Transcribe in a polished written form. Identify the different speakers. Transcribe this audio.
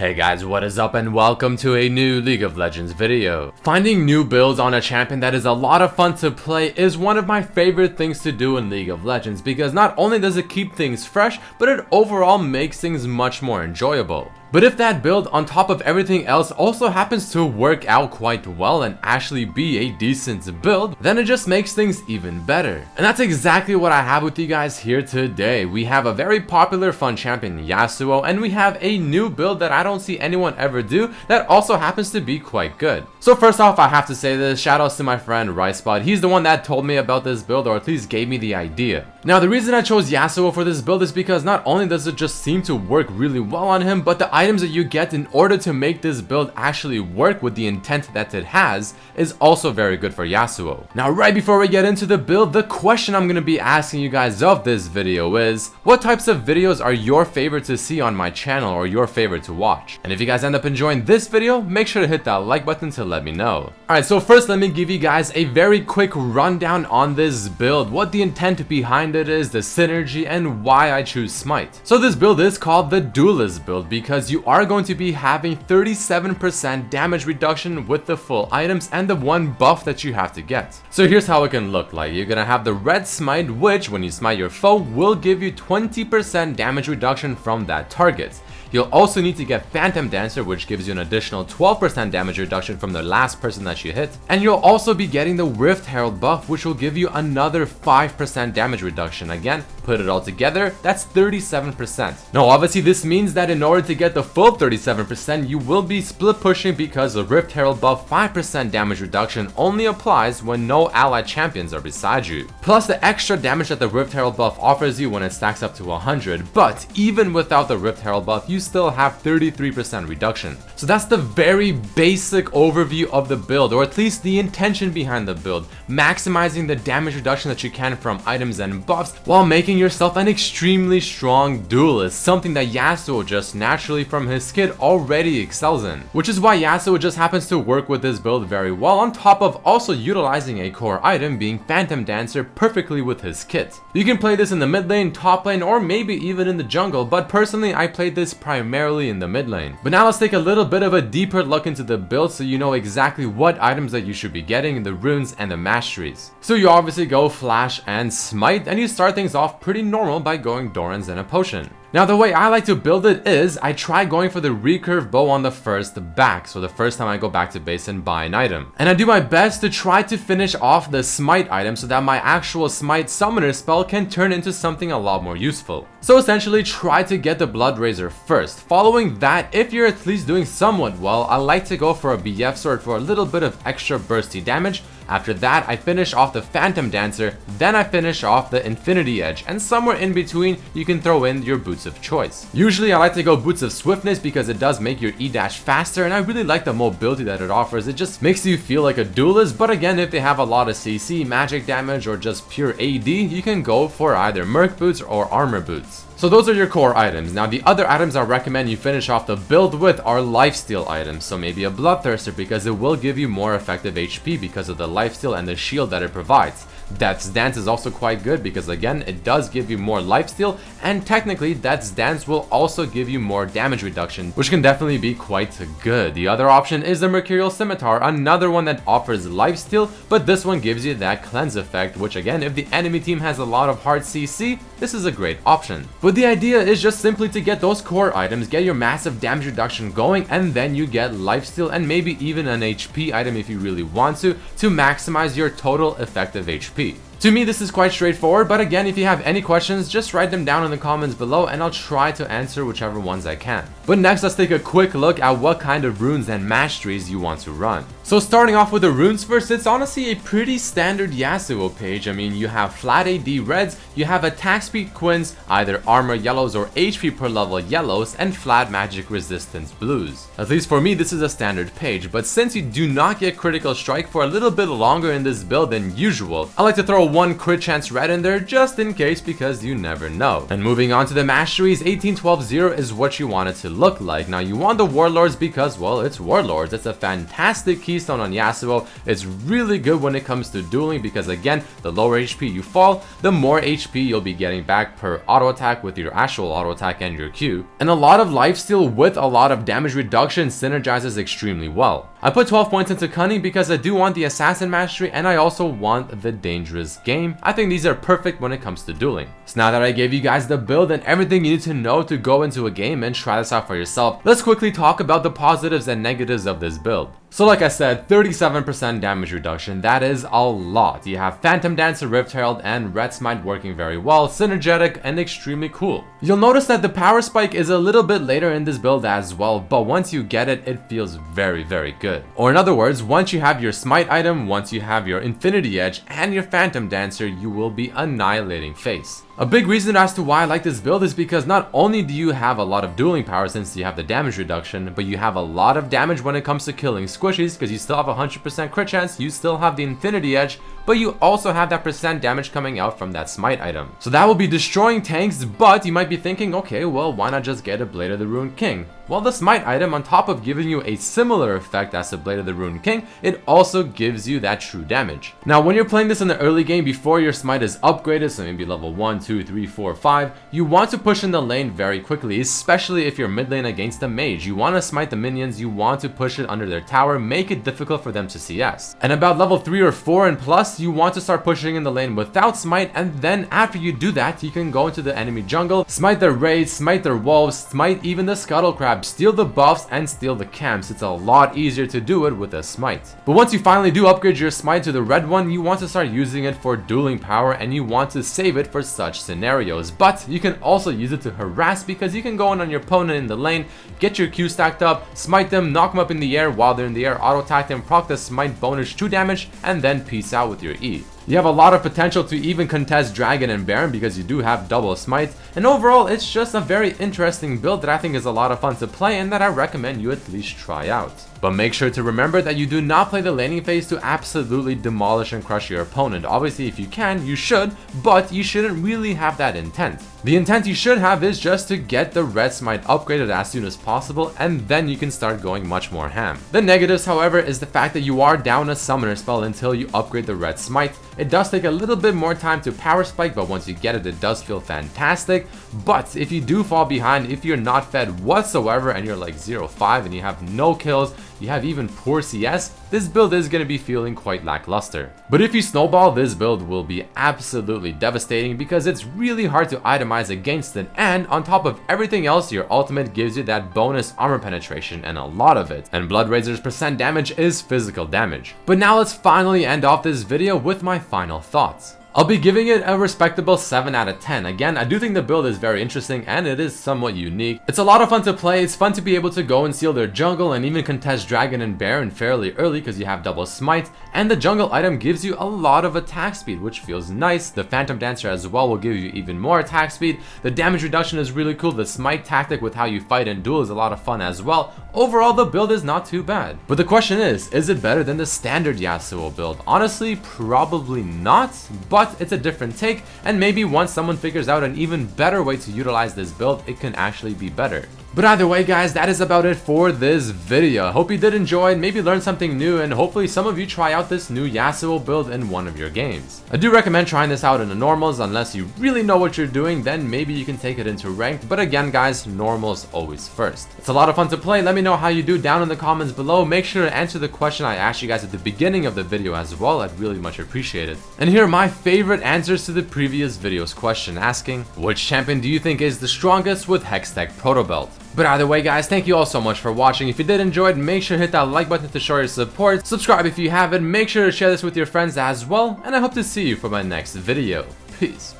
Speaker 1: Hey guys, what is up and welcome to a new League of Legends video. Finding new builds on a champion that is a lot of fun to play is one of my favorite things to do in League of Legends because not only does it keep things fresh, but it overall makes things much more enjoyable. But if that build on top of everything else also happens to work out quite well and actually be a decent build, then it just makes things even better. And that's exactly what I have with you guys here today. We have a very popular fun champion, Yasuo, and we have a new build that I don't see anyone ever do that also happens to be quite good. So first off, I have to say this, shoutouts to my friend RiceBot. He's the one that told me about this build, or at least gave me the idea. Now the reason I chose Yasuo for this build is because not only does it just seem to work really well on him, but the items that you get in order to make this build actually work with the intent that it has is also very good for Yasuo. Now right before we get into the build, the question I'm going to be asking you guys of this video is, what types of videos are your favorite to see on my channel or your favorite to watch? And if you guys end up enjoying this video, make sure to hit that like button to let me know. Alright, so first let me give you guys a very quick rundown on this build, what the intent behind it is, the synergy, and why I choose Smite. So this build is called the Duelist build because you are going to be having 37% damage reduction with the full items and the one buff that you have to get. So here's how it can look like. You're gonna have the red smite, which when you smite your foe will give you 20% damage reduction from that target. You'll also need to get Phantom Dancer, which gives you an additional 12% damage reduction from the last person that you hit. And you'll also be getting the Rift Herald buff, which will give you another 5% damage reduction. Again, put it all together, that's 37%. Now obviously this means that in order to get the full 37%, you will be split pushing because the Rift Herald buff 5% damage reduction only applies when no allied champions are beside you. Plus the extra damage that the Rift Herald buff offers you when it stacks up to 100, but even without the Rift Herald buff, you still have 33% reduction. So that's the very basic overview of the build, or at least the intention behind the build, maximizing the damage reduction that you can from items and buffs while making yourself an extremely strong duelist, something that Yasuo just naturally from his kit already excels in. Which is why Yasuo just happens to work with this build very well, on top of also utilizing a core item being Phantom Dancer perfectly with his kit. You can play this in the mid lane, top lane, or maybe even in the jungle, but personally I played this primarily in the mid lane. But now let's take a little bit of a deeper look into the build so you know exactly what items that you should be getting in the runes and the masteries. So you obviously go Flash and Smite, and you start things off pretty normal by going Dorans and a potion. Now the way I like to build it is, I try going for the recurve bow on the first back, so the first time I go back to base and buy an item. And I do my best to try to finish off the smite item so that my actual smite summoner spell can turn into something a lot more useful. So essentially try to get the Blood Razor first. Following that, if you're at least doing somewhat well, I like to go for a BF sword for a little bit of extra bursty damage. After that, I finish off the Phantom Dancer, then I finish off the Infinity Edge, and somewhere in between, you can throw in your boots of choice. Usually I like to go Boots of Swiftness because it does make your E-dash faster, and I really like the mobility that it offers. It just makes you feel like a duelist, but again, if they have a lot of CC, magic damage, or just pure AD, you can go for either Merc Boots or Armor Boots. So those are your core items. Now the other items I recommend you finish off the build with are lifesteal items. So maybe a Bloodthirster because it will give you more effective HP because of the lifesteal and the shield that it provides. Death's Dance is also quite good because again it does give you more lifesteal, and technically Death's Dance will also give you more damage reduction, which can definitely be quite good. The other option is the Mercurial Scimitar, another one that offers lifesteal, but this one gives you that cleanse effect, which again if the enemy team has a lot of hard CC, this is a great option. But the idea is just simply to get those core items, get your massive damage reduction going, and then you get lifesteal and maybe even an HP item if you really want to maximize your total effective HP. To me, this is quite straightforward, but again, if you have any questions, just write them down in the comments below and I'll try to answer whichever ones I can. But next, let's take a quick look at what kind of runes and masteries you want to run. So starting off with the runes first, it's honestly a pretty standard Yasuo page. I mean, you have flat AD reds, you have attack speed quins, either armor yellows or HP per level yellows, and flat magic resistance blues. At least for me, this is a standard page, but since you do not get critical strike for a little bit longer in this build than usual, I like to throw one crit chance red in there just in case, because you never know. And moving on to the masteries, 18-12-0 is what you want it to look like. Now you want the Warlords because, well, it's Warlords. It's a fantastic keystone on Yasuo. It's really good when it comes to dueling because, again, the lower HP you fall, the more HP you'll be getting back per auto attack with your actual auto attack and your Q. And a lot of lifesteal with a lot of damage reduction synergizes extremely well. I put 12 points into Cunning because I do want the Assassin Mastery and I also want the Dangerous Game. I think these are perfect when it comes to dueling. So now that I gave you guys the build and everything you need to know to go into a game and try this out for yourself, let's quickly talk about the positives and negatives of this build. So like I said, 37% damage reduction, that is a lot. You have Phantom Dancer, Rift Herald, and Red Smite working very well, synergetic, and extremely cool. You'll notice that the power spike is a little bit later in this build as well, but once you get it, it feels very, very good. Or in other words, once you have your Smite item, once you have your Infinity Edge, and your Phantom Dancer, you will be annihilating face. A big reason as to why I like this build is because not only do you have a lot of dueling power since you have the damage reduction, but you have a lot of damage when it comes to killing squishies because you still have a 100% crit chance, you still have the Infinity Edge, but you also have that percent damage coming out from that Smite item. So that will be destroying tanks, but you might be thinking, okay, well, why not just get a Blade of the Ruined King? Well, the Smite item, on top of giving you a similar effect as the Blade of the Ruined King, it also gives you that true damage. Now, when you're playing this in the early game before your Smite is upgraded, so maybe level 1, 2, 3, 4, 5, you want to push in the lane very quickly, especially if you're mid lane against a mage. You want to smite the minions, you want to push it under their tower, make it difficult for them to CS. And about level 3 or 4 and plus, you want to start pushing in the lane without Smite, and then after you do that, you can go into the enemy jungle, smite their raids, smite their wolves, smite even the scuttle crab, steal the buffs, and steal the camps. It's a lot easier to do it with a Smite. But once you finally do upgrade your Smite to the red one, you want to start using it for dueling power, and you want to save it for such scenarios. But you can also use it to harass because you can go in on your opponent in the lane, get your Q stacked up, smite them, knock them up in the air while they're in the air, auto attack them, proc the Smite bonus 2 damage, and then peace out with your E. You have a lot of potential to even contest Dragon and Baron because you do have double Smite, and overall it's just a very interesting build that I think is a lot of fun to play and that I recommend you at least try out. But make sure to remember that you do not play the laning phase to absolutely demolish and crush your opponent. Obviously if you can, you should, but you shouldn't really have that intent. The intent you should have is just to get the red Smite upgraded as soon as possible, and then you can start going much more ham. The negatives, however, is the fact that you are down a summoner spell until you upgrade the red Smite. It does take a little bit more time to power spike, but once you get it, it does feel fantastic. But if you do fall behind, if you're not fed whatsoever and you're like 0-5 and you have no kills, you have even poor CS, this build is going to be feeling quite lackluster. But if you snowball, this build will be absolutely devastating because it's really hard to itemize against it, and on top of everything else, your ultimate gives you that bonus armor penetration and a lot of it, and Blood Razor's percent damage is physical damage. But now let's finally end off this video with my final thoughts. I'll be giving it a respectable 7 out of 10. Again, I do think the build is very interesting and it is somewhat unique. It's a lot of fun to play. It's fun to be able to go and seal their jungle and even contest Dragon and Baron fairly early because you have double Smite, and the jungle item gives you a lot of attack speed, which feels nice. The Phantom Dancer as well will give you even more attack speed. The damage reduction is really cool. The Smite tactic with how you fight and duel is a lot of fun as well. Overall, the build is not too bad. But the question is it better than the standard Yasuo build? Honestly, probably not, but it's a different take, and maybe once someone figures out an even better way to utilize this build, it can actually be better. But either way guys, that is about it for this video. I hope you did enjoy and maybe learn something new, and hopefully some of you try out this new Yasuo build in one of your games. I do recommend trying this out in the normals. Unless you really know what you're doing, then maybe you can take it into ranked, but again guys, normals always first. It's a lot of fun to play. Let me know how you do down in the comments below. Make sure to answer the question I asked you guys at the beginning of the video as well. I'd really much appreciate it. And here are my favorite answers to the previous video's question, asking which champion do you think is the strongest with Hextech Proto Belt? But either way guys, thank you all so much for watching. If you did enjoy it, make sure to hit that like button to show your support. Subscribe if you haven't. Make sure to share this with your friends as well. And I hope to see you for my next video. Peace.